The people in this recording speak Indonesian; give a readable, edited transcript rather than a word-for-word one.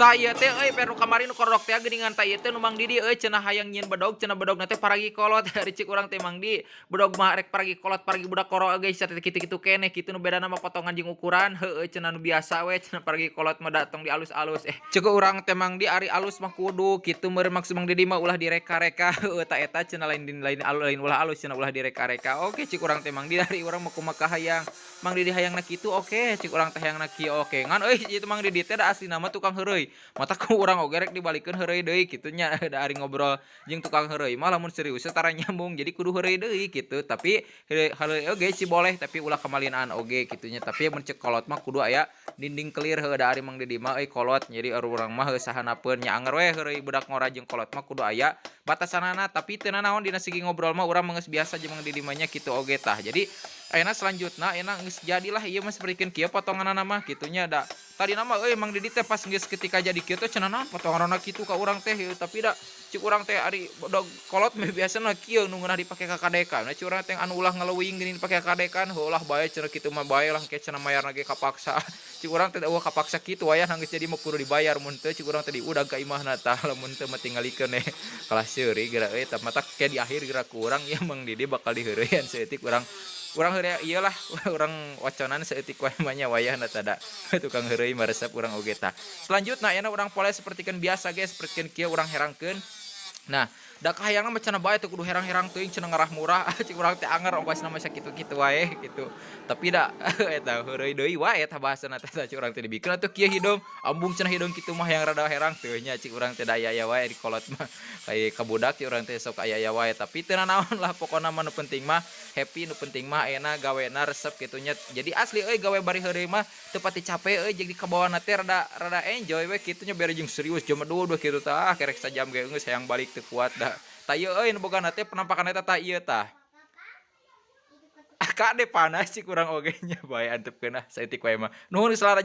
Tah ieu teh euy peru kamari nu kodok teh geuningan tah ieu teh nu Mang Didi euy cenah hayang nyieun bedog cenah bedogna teh paragi kolot ari cik urang teh Mang Di bedog mah rek paragi kolot paragi budak koro geus teh kitu-kitu keneh kitu nu bedana mah potongan jeung ukuran heueuh cenah nu biasa we cenah paragi kolot mah da tong dialus-alus ceuk urang teh Mang Di ari alus mah kudu kitu meureun maksud Mang Didi mah ulah direka-reka heueuh tah eta cenah lain ulah alus cenah ulah direka-reka oke cik urang teh Mang Di ari urang mah kumaha hayang Mang Didi hayangna kitu oke cik urang teh hayangna kieu oke ngan euy ieu Mang Didi teh da aslina mah tukang heureui mata ku urang oge rek dibalikeun heureui deui kitu nya da ari ngobrol jeung tukang heureui mah lamun serius tara nyambung jadi kudu heureui deui kitu tapi heureui oge sih boleh tapi ulah kamalinaan oge kitu nya tapi mun ceuk kolot mah kudu aya dinding clear heueuh da ari Mang Didi mah euy kolot jadi urang mah sahanapeun nya anger we heureui budak ngora jeung kolot mah kudu aya batasanana tapi teu naon dina segi ngobrol mah urang mah geus biasa jeung Mang Didi mah nya kitu oge tah jadi ayeuna selanjutna ayeuna geus jadilah ieu mah saperikeun kieu potonganna mah kitu nya da tadina mah euy Mang Didi teh pas geus ketika jadi kieu teh cenah naon potonganna kitu ka urang teh tapi da cik urang teh ari bedog kolot mah biasana kieu nu ngeunah dipake ka kadekan cik urang teh anu ulah ngaleuwing geuning dipake ka kadekan heulah bae cenah kitu mah bae lah ke cenah mayarna ge kapaksa cik urang teh eueuh kapaksa kitu aya geus jadi mah kudu dibayar mun teu cik urang teh diudag ka imahna tah lamun teu mah tingalikeun kalah seuri geura euy tah mata ke di akhir geura ku urang ieu Mang Didi bakal diheureuyan saeutik urang heureuy iyalah urang waconan saeutik wae mah nya wayahna tada tukang heureuy mah resep urang oge tah selanjutna ayeuna urang poles sapertikeun biasa ge sapertikeun kieu urang herangkeun nah da kahayangna mah cenah bae teu kudu herang-herang teuing cenah ngarah murah cik urang teh anger ongkosna mah sakitu-kitu wae gitu tapi da eta heureui deui wae eta bahasana teh cik urang teh dibikeun atuh kieu hidung ambung cenah hidung kitu mah yang rada herang teu nya cik urang teh da aya-aya wae di kolot mah kai ka budak cik urang teh sok aya-aya wae tapi teu naon lah pokona mah nu penting mah happy nu penting mah ayeuna gawena resep kitu nya jadi asli euy gawe bari heureui mah teu pati capek euy jeung dikabawana teh rada enjoy we kitu nya bere jeung serius jam 2 kitu tah kerek sajam ge geus hayang balik teu kuat da tah ieu euy nu bogana teh penampakan eta tah ieu tah kade panas cik urang oge nya bae antepkeun saeutik wae mah nuhun geus lara